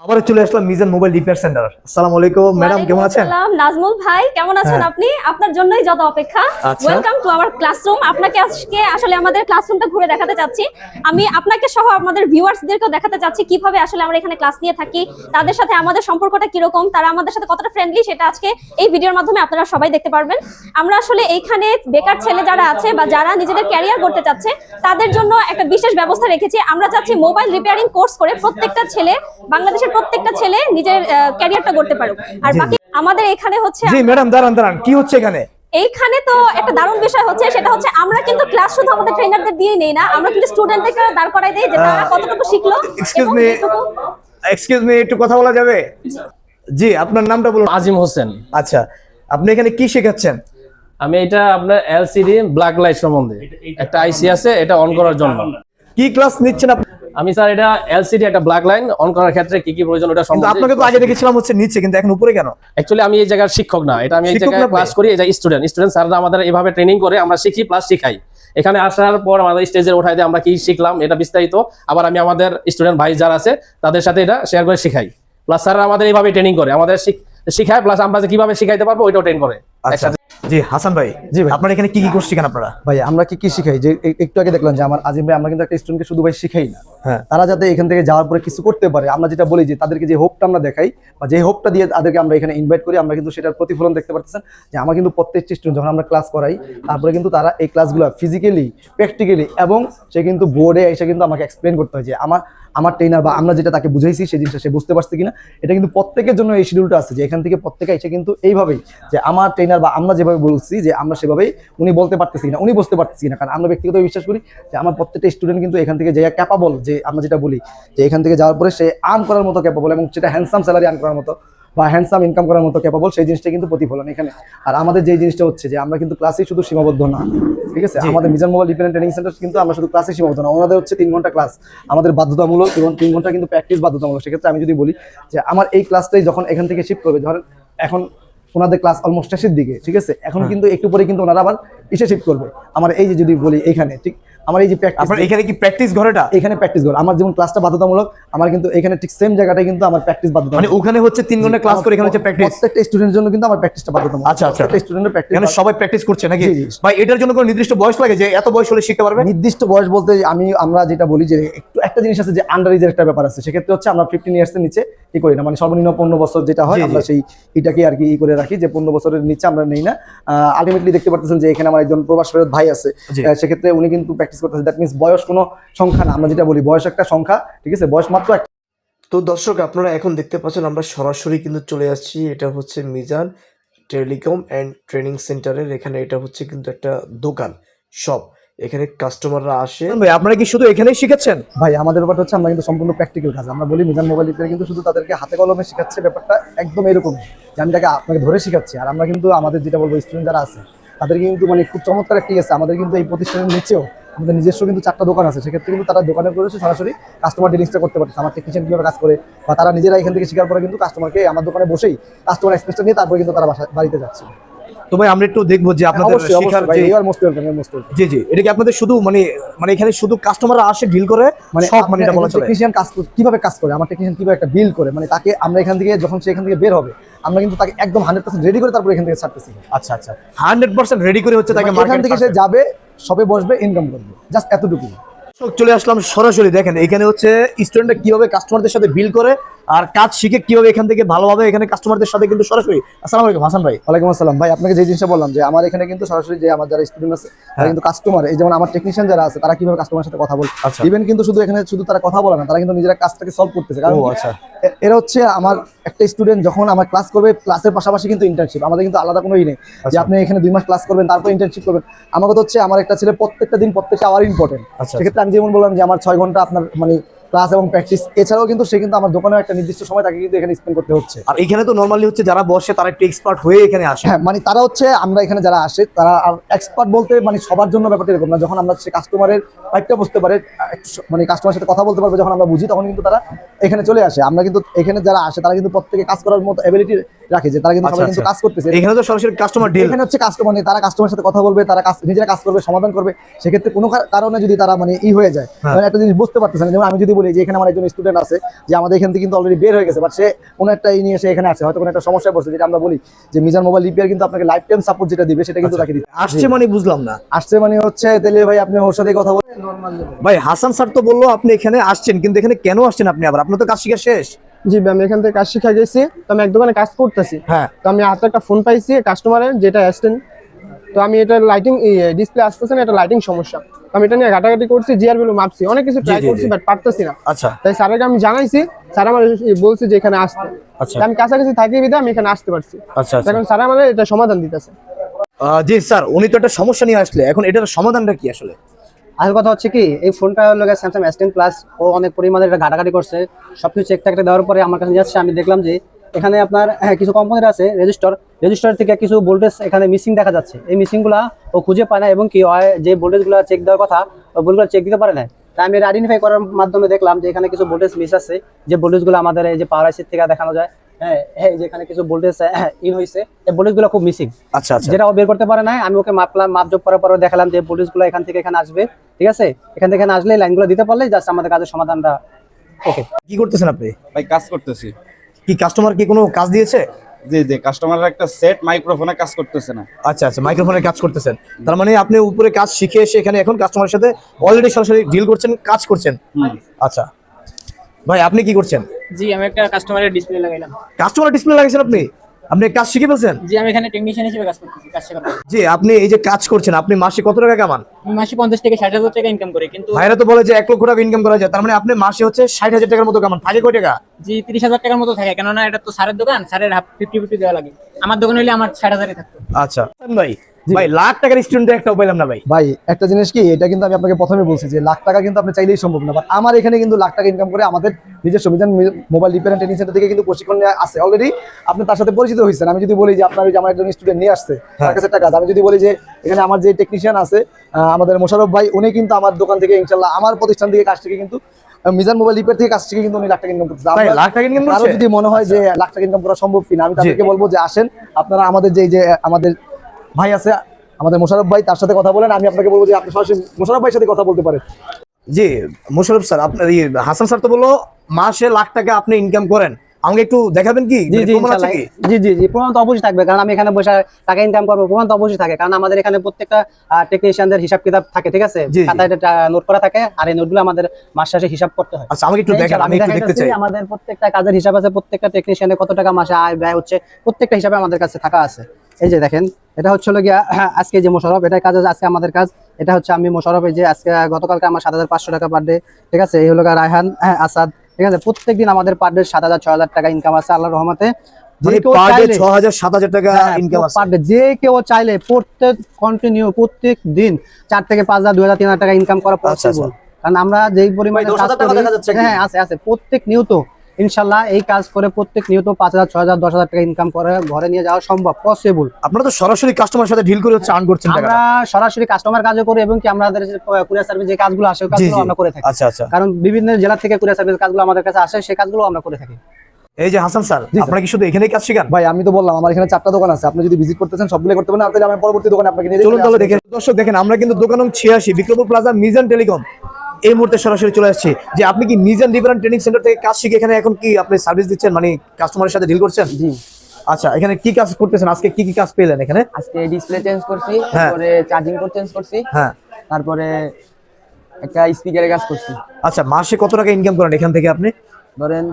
আবার চলে আসলাম Mizan mobile repair centre. আসসালামু আলাইকুম ম্যাডাম, কেমন আছেন? আসসালাম নাজমুল ভাই, কেমন আছেন আপনি? আপনার জন্যই যত অপেক্ষা। Welcome to our classroom. আপনাকে আজকে আসলে আমাদের ক্লাসরুমটা ঘুরে দেখাতে চাচ্ছি। আমি আপনাকে সহ আমাদের ভিউয়ার্সদেরকেও দেখাতে চাচ্ছি কিভাবে আসলে আমরা এখানে ক্লাস নিয়ে থাকি, তাদের সাথে আমাদের সম্পর্কটা কিরকম, তারা আমাদের সাথে কতটা ফ্রেন্ডলি, সেটা আজকে এই ভিডিওর মাধ্যমে আপনারা সবাই দেখতে পারবেন। আমরা আসলে এইখানে বেকার ছেলে যারা আছে বা যারা নিজেদের ক্যারিয়ার করতে চাচ্ছে তাদের জন্য একটা বিশেষ ব্যবস্থা রেখেছি। আমরা চাচ্ছি মোবাইল রিপেয়ারিং কোর্স করে প্রত্যেকটা ছেলে, বাংলাদেশের প্রত্যেকটা ছেলে নিজের ক্যারিয়ারটা করতে পারুক। আর বাকি আমাদের এখানে হচ্ছে জি ম্যাডাম, দাঁড়ান কি হচ্ছে এখানে? এইখানে তো একটা দারুণ বিষয় হচ্ছে, সেটা হচ্ছে আমরা কিন্তু ক্লাস শুধু আমাদের ট্রেনারদের দিয়ে নেই না, আমরা কিন্তু স্টুডেন্টদেরকে দাঁড় করাই দেই যে তারা কতটুকু শিখলো। এক্সকিউজ মি, একটু কথা বলা যাবে? জি, আপনার নামটা বলুন। আজিম হোসেন। আচ্ছা, আপনি এখানে কি শেখাচ্ছেন? আমি এটা আপনার এলসিডি ব্ল্যাক লাইট সম্বন্ধে একটা আইসি আছে, এটা অন করার জন্য। কি ক্লাস নিচ্ছেন আপনি? আমি স্যার এটা এলসিডি একটা ব্ল্যাক লাইন অন করার ক্ষেত্রে কি কি প্রয়োজন ওটা কিন্তু সম্বন্ধে। আপনাকে তো আগে দেখেছিলাম হচ্ছে নিচে, কিন্তু এখন উপরে কেন? অ্যাকচুয়ালি আমি এই জায়গার শিক্ষক না, এটা আমি এই জায়গায় ক্লাস করি, এই যে স্টুডেন্ট স্যাররা আমাদের এইভাবে ট্রেনিং করে, আমরা শিখি প্লাস শিখাই। এখানে আসার পর আমাদের স্টেজে উঠাই দিয়ে আমরা কি শিখলাম এটা বিস্তারিত আবার আমি আমাদের স্টুডেন্ট ভাই যারা আছে তাদের সাথে এটা শেয়ার করে শিখাই। প্লাস স্যাররা আমাদের এইভাবে ট্রেনিং করে, আমাদের শিখায়, প্লাস আমরা যে কিভাবে শিখাইতে পারবো ওইটাও ট্রেন করে। জি হাসান ভাই, জি ভাই, আপনারা এখানে কি কি কোর্স শিখান আপনারা? ভাই আমরা কি শিখাই, যে একটু আগে দেখলাম যে আমার আজিম ভাই, আমরা কিন্তু একটা স্টুডেন্টকে শুধু ভাই শিখাই না, হ্যাঁ, তারা যাতে এখান থেকে যাওয়ার পরে কিছু করতে পারে। আমরা যেটা বলি যে তাদেরকে যে হোপটা আমরা দেখাই বা যে হোপটা দিয়ে তাদেরকে আমরা এখানে ইনভাইট করি, আমরা কিন্তু সেটার প্রতিফলন দেখতে পাচ্ছেন যে আমার কিন্তু প্রত্যেকটি স্টুডেন্ট যখন আমরা ক্লাস করাই, তারপরে কিন্তু তারা এই ক্লাসগুলো ফিজিক্যালি, প্র্যাকটিক্যালি এবং সে কিন্তু বোর্ডে এসে কিন্তু আমাকে এক্সপ্লেন করতে হয় যে আমার ট্রেনার বা আমরা যেটা তাকে বুঝাইছি সেই জিনিসটা সে বুঝতে পারছে কিনা। এটা কিন্তু প্রত্যেকের জন্য এই শিডিউলটা আছে যে এখান থেকে প্রত্যেকে এসে কিন্তু এইভাবেই যে আমার ট্রেনার বা আমরা যেভাবে বলছি যে আমরা সেভাবেই উনি বলতে পারতেছি না, উনি বুঝতে পারতেছি না। কারণ আমরা ব্যক্তিগত বিশ্বাস করি যে আমার প্রত্যেকটা স্টুডেন্ট কিন্তু এখান থেকে যে ক্যাপাবল, যে আমরা যেটা বলি যে এখান থেকে যাওয়ার পরে সে আর্ন করার মতো ক্যাপাবল এবং সেটা হ্যান্ডসাম স্যালারি আর্ন করার মতো বা হ্যান্ডসাম ইনকাম করার মতো ক্যাপাবল, সেই জিনিসটা কিন্তু প্রতিফলন এখানে। আর আমাদের যে জিনিসটা হচ্ছে যে আমরা কিন্তু ক্লাসেই শুধু সীমাবদ্ধ না, ঠিক আছে? আমাদের Mizan mobile repair training centre কিন্তু আমরা শুধু ক্লাসে সীমাবদ্ধ না, ওনাদের হচ্ছে 3 ঘন্টা ক্লাস আমাদের বাধ্যতামূলক এবং 3 ঘন্টা কিন্তু প্র্যাকটিস বাধ্যতামূলক। সেক্ষেত্রে আমি যদি বলি যে আমার এই ক্লাসটাই যখন এখান থেকে শিফট করবে, ধরেন এখন ওনাদের ক্লাস অলমোস্ট শেষের দিকে, ঠিক আছে? এখন কিন্তু একটু পরে কিন্তু ওনারা আবার এসে শিফট করবে। আমার এই যে যদি বলি এখানে, ঠিক আমার এই যে আপনার এখানে কি প্র্যাকটিস ঘরটা? এখানে প্র্যাকটিস ঘর, আমার যেমন ক্লাসটা বাধ্যতামূলক, আমার কিন্তু এখানে ঠিক সেম জায়গাটাই কিন্তু আমার প্র্যাকটিস বাধ্যতামূলক। মানে ওখানে হচ্ছে 3 ঘন্টা ক্লাস করে, এখানে হচ্ছে প্র্যাকটিস। প্রত্যেকটা স্টুডেন্টের জন্য কিন্তু আমার প্র্যাকটিসটা বাধ্যতামূলক। আচ্ছা, প্রত্যেকটা স্টুডেন্টের প্র্যাকটিস, এখানে সবাই প্র্যাকটিস করছে নাকি? জি, জি। ভাই এটার জন্য কোনো নির্দিষ্ট বয়স লাগে যে এত বয়স হলে শিখতে পারবে? নির্দিষ্ট বয়স বলতে আমরা যেটা বলি যে একটু একটা জিনিস আছে যে আন্ডার এজের একটা ব্যাপার আছে। সেক্ষেত্রে হচ্ছে আমরা 15 ইয়ার্সের নিচে কি করি না, মানে সর্বনিম্ন 15 বছর যেটা হয় আমরা সেই এটাকে আর কি করে রাখি যে 15 বছরের নিচে আমরা নেই না। আলটিমেটলি দেখতে পাচ্ছেন যে এখানে আমার একজন প্রবাস ফেরত ভাই আছে, সেক্ষেত্রে উনি কিন্তু প্র্যাকটিস করতেছে। দ্যাট মিনস বয়স কোনো সংখ্যা না, আমরা যেটা বলি বয়স একটা সংখ্যা, ঠিক আছে? বয়স মাত্র একটা। তো দর্শক, আপনারা এখন দেখতে পাচ্ছেন আমরা সরাসরি কিন্তু চলে আসছি। এটা হচ্ছে মিজান টেলিকম অ্যান্ড ট্রেনিং সেন্টারের এখানে। এটা হচ্ছে কিন্তু একটা দোকান, শপ। এখানে কাস্টমাররা আসে। ভাই আপনারা কি শুধু এখানেই শিখাচ্ছেন? ভাই আমাদের ব্যাপারটা হচ্ছে আমরা কিন্তু সম্পূর্ণ প্র্যাকটিক্যাল কাজ। আমরা বলি মিজান মোবাইল রিপেয়ার কিন্তু শুধু তাদেরকে হাতে কলমে শেখাচ্ছে, ব্যাপারটা একদম এরকম যে আমি তাকে আপনাকে ধরে শেখাচ্ছি। আর আমরা কিন্তু আমাদের যেটা বলবো স্টুডেন্ট যারা আছে তাদেরকে কিন্তু মানে খুব চমৎকার একটি আছে। আমাদের কিন্তু এই প্রতিষ্ঠানের নিচেও আমাদের নিজস্ব কিন্তু 4টা দোকান আছে। সেক্ষেত্রে কিন্তু তারা দোকানে করেছে সরাসরি কাস্টমার ডিলিংসটা করতে পারছে, আমার টেকনিশিয়ান কীভাবে কাজ করে, বা তারা নিজেরা এখান থেকে শেখার পরে কিন্তু কাস্টমারকে আমার দোকানে বসেই কাস্টমার এক্সপ্রেসটা নিয়ে তারপরে কিন্তু তারা বাড়িতে যাচ্ছে। তো ভাই আমরা একটু দেখবো যে আপনাদের শেখার যে জি জি, এটা কি আপনাদের শুধু মানে এখানে শুধু কাস্টমাররা আসে ডিল করে, মানে সব মানে এটা বলা চলে? টেকনিশিয়ান কাজ কিভাবে কাজ করে, আমার টেকনিশিয়ান কিভাবে একটা বিল করে, মানে তাকে আমরা এখান থেকে যখন সে এখান থেকে বের হবে আমরা কিন্তু তাকে একদম 100% রেডি করে তারপর এখান থেকে ছাড়তেছি। আচ্ছা আচ্ছা, 100% রেডি করে হচ্ছে তাকে এখান থেকে সে যাবে, সবে বসবে, ইনকাম করবে, জাস্ট এতটুকু। চলে আসলাম সরাসরি। দেখেন এখানে হচ্ছে স্টুডেন্টরা কিভাবে কাস্টমারদের সাথে বিল করে আর কাজ শিখে কিভাবে এখান থেকে ভালোভাবে এখানে কাস্টমারদের সাথে কিন্তু সরাসরি। আসসালামু আলাইকুম হাসান ভাই। ওয়ালাইকুম আসসালাম ভাই। আপনাকে যে জিনিসটা বললাম যে আমার এখানে কিন্তু সরাসরি যে আমার যারা স্টুডেন্ট আছে তারা কিন্তু কাস্টমার, এই যেমন আমার টেকনিশিয়ান যারা আছে তারা কিভাবে কাস্টমারের সাথে কথা বলে, ইভেন কিন্তু শুধু এখানে শুধু তারা কথা বলে না, তারা কিন্তু নিজেরা কাজটাকে সলভ করতেছে। কারণ এরা হচ্ছে আমার একটা স্টুডেন্ট যখন আমার ক্লাস করবে, ক্লাসের পাশাপাশি কিন্তু ইন্টার্নশিপ, আমাদের কিন্তু আলাদা কোনো নেই যে আপনি এখানে 2 মাস ক্লাস করবেন তারপর ইন্টার্নশিপ করবেন। আমার কথা হচ্ছে আমার একটা ছেলে প্রত্যেকটা দিন প্রত্যেকটা আওয়ার ইম্পর্টেন্ট। সেক্ষেত্রে আমি যেমন বললাম যে আমার 6 ঘন্টা আপনার মানে ক্লাস এবং প্র্যাকটিস, এছাড়াও কিন্তু সে কিন্তু আমার দোকানেও একটা নির্দিষ্ট সময় তাকে কিন্তু এখানে স্পেন্ড করতে হচ্ছে। আর এখানে তো নরমালি হচ্ছে যারা বসে তারা একটু এক্সপার্ট হয়ে এখানে আসে। হ্যাঁ, মানে তারা হচ্ছে আমরা এখানে যারা আসে তারা আর এক্সপার্ট বলতে মানে সবার জন্য ব্যাপারটা এরকম না। যখন আমরা সে কাস্টমারের পাইপটা বুঝতে পারে, মানে কাস্টমারের সাথে কথা বলতে পারবে, যখন আমরা বুঝি তখন কিন্তু তারা এখানে চলে আসে। আমরা কিন্তু এখানে যারা আসে তারা কিন্তু প্রত্যেকে কাজ করার মতো এবিলিটি রাখে যে তারা কিন্তু আচ্ছা, সবাই কিন্তু আচ্ছা। কাজ করতেছে। এখানে তো সরাসরি কাস্টমার ডিল। এখানে হচ্ছে কাস্টমার নেই, তারা কাস্টমারের সাথে কথা বলবে, তারা নিজেরা কাজ করবে, সমাধান করবে। সেক্ষেত্রে কোনো কারণে যদি তারা মানে হয়ে যায়, মানে একটা জিনিস বুঝতে পারতেছে না, যেমন আমি যদি বলি যে এখানে আমার একজন স্টুডেন্ট আছে যে আমাদের এখান থেকে কিন্তু অলরেডি বের হয়ে গেছে, বাট সে কোনো একটা নিয়ে সে এখানে আসে, হয়তো কোনো একটা সমস্যায় পড়ছে, যেটা আমরা বলি যে মিজান মোবাইল রিপেয়ার কিন্তু আপনাকে লাইফ টাইম সাপোর্ট যেটা দিবে সেটা কিন্তু তাকে দিতে আসছে মানে বুঝলাম না। আসছে মানে হচ্ছে তাহলে ভাই আপনি ওর সাথে কথা বলে নরমাল। ভাই হাসান স্যার তো বললো আপনি এখানে আসছেন, কিন্তু এখানে কেন আসছেন আপনি আবার? আপনার তো কাজ শিখা শেষ। জি ভাই, আমি এখান থেকে কাজ শিখা গেছি, তো আমি এক দোকানে কাজ করতেছি। হ্যাঁ। তো আমি হাতে একটা ফোন পাইছি কাস্টমারের, যেটা অ্যাসিস্ট্যান্ট। তো আমি এটা লাইটিং ডিসপ্লে আসতেছে না, এটা লাইটিং সমস্যা। তো আমি এটা নিয়ে ঘাটাঘাটি করছি, জিআর ভ্যালু মাপছি, অনেক কিছু ট্রাই জি, করছি, জি। বাট পারতেছি না। আচ্ছা তাই স্যারকে আমি জানাইছি, স্যার আমার বলছে যে এখানে আসতে। আচ্ছা তো আমি কাছাকাছি থাকি বিধায় আমি এখানে আসতে পারছি। আচ্ছা আচ্ছা। এখন স্যার আমাদের এটা সমাধান দিতেছে। জি স্যার, উনি তো একটা সমস্যা নিয়ে আসলে, এখন এটার সমাধানটা কি আসলে? আসল কথা হচ্ছে কি, এই ফোনটা হলো স্যামসাং S10 প্লাস, ও অনেক পরিমাণে এটা ঘাটাঘাটি করছে, সবকিছু চেক টেক দেওয়ার পরে আমার কাছে যাচ্ছে। আমি দেখলাম যে এখানে আপনার কিছু কোম্পানির আছে রেজিস্টার থেকে কিছু ভোল্টেজ এখানে মিসিং দেখা যাচ্ছে। এই মিসিংগুলা ও খুঁজে পায় না, এবং কি হয় যে ভোল্টেজগুলো চেক দেওয়ার কথা ওই ভোল্টেজগুলো চেক দিতে পারে না। তাই আমি এটা আইডেন্টিফাই করার মাধ্যমে দেখলাম যে এখানে কিছু ভোল্টেজ মিস আছে, যে ভোল্টেজগুলো আমাদের এই যে পাওয়ার আইসি থেকে দেখানো যায়। হ্যাঁ হ্যাঁ, যেখানে কিছু ভোল্টেজ ইন হয়েছে, এই ভোল্টেজগুলো খুব মিসিং, আচ্ছা আচ্ছা। যেটা ও বের করতে পারে না। আমি ওকে মাপলাম, মাপজোপ করার পরে দেখালাম যে ভোল্টেজগুলো এখান থেকে এখানে আসবে, ঠিক আছে, এখান থেকে এখানে আসলে লাইনগুলো দিতে পারলে জাস্ট আমাদের কাজের সমাধানটা ওকে। কি করতেছেন আপনি? ভাই কাজ করতেছি। কি কাস্টমার কি কোনো কাজ দিয়েছে? জি জি, কাস্টমারের একটা সেট মাইক্রোফোনে কাজ করতেছে না। আচ্ছা আচ্ছা, মাইক্রোফোনের কাজ করতেছেন। তার মানে আপনি উপরে কাজ শিখে এসে এখানে এখন কাস্টমারের সাথে অলরেডি সরাসরি ডিল করছেন, কাজ করছেন। আচ্ছা ভাই, আপনি কি করছেন? জি, আমি একটা কাস্টমারের ডিসপ্লে লাগাইলাম। কাস্টমার ডিসপ্লে লাগাইছেন আপনি? আপনি কাজ শিখে ফেলছেন? জি, আমি এখানে টেকনিশিয়ান হিসেবে কাজ করতেছি, কাজ শেখাতে। জি, আপনি এই যে কাজ করছেন, আপনি মাসে কত টাকা কামান? আমি মাসে 50 থেকে 60,000 টাকা ইনকাম করি, কিন্তু ভাইরা তো বলে যে 1 লক্ষ টাকা ইনকাম করা যায়, তার মানে আপনি মাসে হচ্ছে 60,000 টাকার মতো কামান। থাকে কয় টাকা? জি 30,000 টাকার মতো থাকে, কেননা এটা তো স্যারের দোকান, স্যারের 50-50 দেওয়া লাগে। আমার দোকান হইলে আমার 60,000-ই থাকতো। আচ্ছা ভাই, ভাই লাখ টাকার স্টুডেন্ট একটাও পাইলাম না ভাই। ভাই একটা জিনিস কি, এটা কিন্তু আমি আপনাকে প্রথমে বলছি যে লাখ টাকা কিন্তু আপনি চাইলেই সম্ভব না, বাট আমার এখানে কিন্তু লাখ টাকা ইনকাম করে আমাদের নিজস্ব Mizan mobile repair and training centre থেকে কিন্তু প্রশিক্ষণ নেওয়া আছে অলরেডি। আপনি তার সাথে পরিচিত হয়েছেন। আমি যদি বলি যে আপনার যে আমার একজন স্টুডেন্ট নিয়ে আসছে, তার কাছে একটা কাজ, আমি যদি বলি যে এখানে আমার যে টেকনিশিয়ান আছে আমাদের মোশাররফ ভাই, উনি কিন্তু আমার দোকান থেকে ইনশাল্লাহ আমার প্রতিষ্ঠান থেকে কাজ থেকে কিন্তু মিজান মোবাইল রিপেয়ার থেকে কাজ থেকে কিন্তু উনি লাখ টাকা ইনকাম করতেছে। ভাই লাখ টাকা ইনকাম আরো করছে? যদি মনে হয় যে লাখ টাকা ইনকাম করা সম্ভব কিনা, আমি তাদেরকে বলবো যে আসেন আপনারা আমাদের যে আমাদের ভাই আছে আমাদের মোশাররফ ভাই, তার সাথে কথা বলেন। আমি আপনাকে বলবো যে আপনি সরাসরি মোশাররফ ভাইয়ের সাথে কথা বলতে পারেন। জি মোশাররফ স্যার, আপনার হাসান স্যার তো বললো মাসে লাখ টাকা আপনি ইনকাম করেন, আমাকে একটু দেখাবেন কি? জি জি প্রমাণ আছে ইনশাআল্লাহ। কি? জি জি জি, প্রমাণ তো অবশ্যই থাকবে, কারণ আমি এখানে বসে টাকা ইনকাম করবো, প্রমাণ তো অবশ্যই থাকে, কারণ আমাদের এখানে প্রত্যেকটা টেকনিশিয়ানদের হিসাব কিতাব থাকে, ঠিক আছে, জি, জি। খাতায় নোট করা থাকে, আর এই নোটগুলো আমাদের মাস শেষে হিসাব করতে হয়। আচ্ছা আমাকে একটু দেখেন, আমি একটু দেখতে চাই। আমাদের প্রত্যেকটা কাজের হিসাব আছে, প্রত্যেকটা টেকনিশিয়ানের কত টাকা মাসে আয় ব্যয় হচ্ছে, প্রত্যেকটা হিসাবে আমাদের কাছে থাকা আছে। এই যে দেখেন, এটা হচ্ছে হলো গিয়া আজকে যে মোশাররফ, এটা কাজ আছে আজকে আমাদের কাজ। এটা হচ্ছে আমি মোশাররফ, এই যে আজকে গতকালকে আমার 7,500 টাকা পার ডে, ঠিক আছে। এই হলো গিয়া রায়হান আসাদ, ঠিক আছে। প্রত্যেকদিন আমাদের পার ডে 7,000-6,000 টাকা ইনকাম আছে আল্লাহর রহমতে। মানে পার ডে 6,000-7,000 টাকা ইনকাম আছে পার ডে যে কেউ চাইলে প্রত্যেক দিন 4 থেকে 5,000, 2,000, 3,000 টাকা ইনকাম করা পসিবল, কারণ আমরা যেই পরিমাণে কাজ 10,000 টাকা করি, দেখা যাচ্ছে কি? হ্যাঁ আছে প্রত্যেক নিয়ত ইনশাআল্লাহ এই কাজ করে প্রত্যেক নিয়ত 5,000, 6,000, 10,000 টাকা ইনকাম করে ঘরে নিয়ে যাওয়া সম্ভব, পসিবল। আপনারা তো সরাসরি কাস্টমারের সাথে ডিল করে হচ্ছে আর্ন করছেন টাকা। আমরা সরাসরি কাস্টমার কাজও করি, এবং কি আমাদের কুরিয়ার সার্ভিস যে কাজগুলো আসে ওই জি কাজগুলো জি, আমরা করে থাকি, আচ্ছা আচ্ছা। কারণ বিভিন্ন জেলা থেকে কুরিয়ার সার্ভিস কাজগুলো আমাদের কাছে আসে, সেই কাজগুলো আমরা করে থাকি। এই যে হাসান স্যার, স্যার। আপনারা কি শুধু এখানেই কাজ শিখান? ভাই আমি তো বললাম আমার এখানে 4টা দোকান আছে, আপনি যদি ভিজিট করতে চান সবগুলো করতে পারেন, আর তাহলে আমি পরবর্তী দোকানে আপনাকে নিয়ে চলুন তাহলে দেখেন। দর্শক দেখেন, আমরা কিন্তু দোকান নং 86 বিক্রমপুর প্লাজা মিজান টেলিকম এই মুহূর্তে সরাসরি চলে আসছি। যে আপনি কি Mizan repair and training centre থেকে কাজ শিখে এখানে এখন কি আপনি সার্ভিস দিচ্ছেন, মানে কাস্টমারের সাথে ডিল করছেন? জি, আচ্ছা, এখানে কি কাজ করতেছেন? আজকে কি কি কাজ পেলেন এখানে? আজকে ডিসপ্লে চেঞ্জ করছি, হ্যাঁ। তারপরে চার্জিং পোর্ট চেঞ্জ করছি, হ্যাঁ, তারপরে একটা স্পিকারের কাজ করছি। আচ্ছা মাসে কত টাকা ইনকাম করেন এখান থেকে আপনি? ধরেন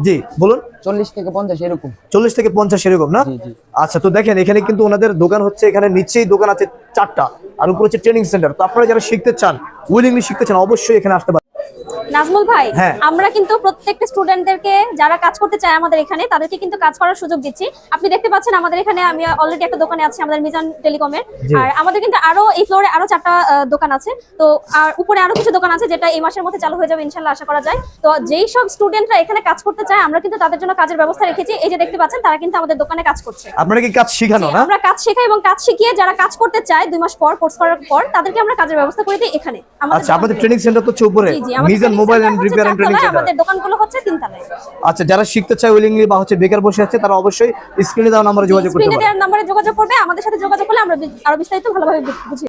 জি বলুন। 40 থেকে 50 এরকম। 40 থেকে 50 এরকম না? জি জি। আচ্ছা, তো দেখেন এখানে কিন্তু ওনাদের দোকান হচ্ছে, এখানে নিচেই দোকান আছে 4টা, আর উপরে হচ্ছে ট্রেনিং সেন্টার। তো আপনারা যারা শিখতে চান, উইলিংলি শিখতে চান, অবশ্যই এখানে আসতে পারেন। নাজমুল ভাই, হ্যাঁ। আমরা কিন্তু প্রত্যেকটা স্টুডেন্টদেরকে যারা কাজ করতে চায় আমাদের এখানে, তাদেরকে কিন্তু কাজ করার সুযোগ দিচ্ছি। আপনি দেখতে পাচ্ছেন আমাদের এখানে আমি অলরেডি একটা দোকানে আছি আমাদের মিজান টেলিকমের, জি। আর আমাদের কিন্তু আরো এই ফ্লোরে আরো 4টা দোকান আছে। তো আর উপরে আরো কিছু দোকান আছে যেটা এই মাসের মধ্যে চালু হয়ে যাবে ইনশাআল্লাহ, আশা করা যায়। তো যেই সব স্টুডেন্টরা এখানে কাজ করতে চায়, আমরা কিন্তু তাদের জন্য কাজের ব্যবস্থা রেখেছি। এই যে দেখতে পাচ্ছেন, তারা কিন্তু আমাদের দোকানে কাজ করছে। আপনারা কি কাজ শিখানো না? আমরা কাজ শেখাই, এবং কাজ শিখিয়ে যারা কাজ করতে চায় 2 মাস পর কোর্স করার পর তাদেরকে আমরা কাজের ব্যবস্থা করে দিই এখানে আমাদের আচ্ছা, আপনাদের দোকানে। ট্রেনিং সেন্টার তো হচ্ছে উপরে জি, জি, আমাদের Mizan mobile and repair and training centre. আমাদের দোকানগুলো হচ্ছে 3 তলায়। আচ্ছা, যারা শিখতে চায় উইলিংলি বা হচ্ছে বেকার বসে আছে তারা অবশ্যই স্ক্রিনে দেওয়া নম্বরে যোগাযোগ করতে স্ক্রিনে পারে। দেওয়ার নম্বরে যোগাযোগ করবে, আমাদের সাথে যোগাযোগ করলে আমরা আরো বিস্তারিত ভালোভাবে বুঝিয়ে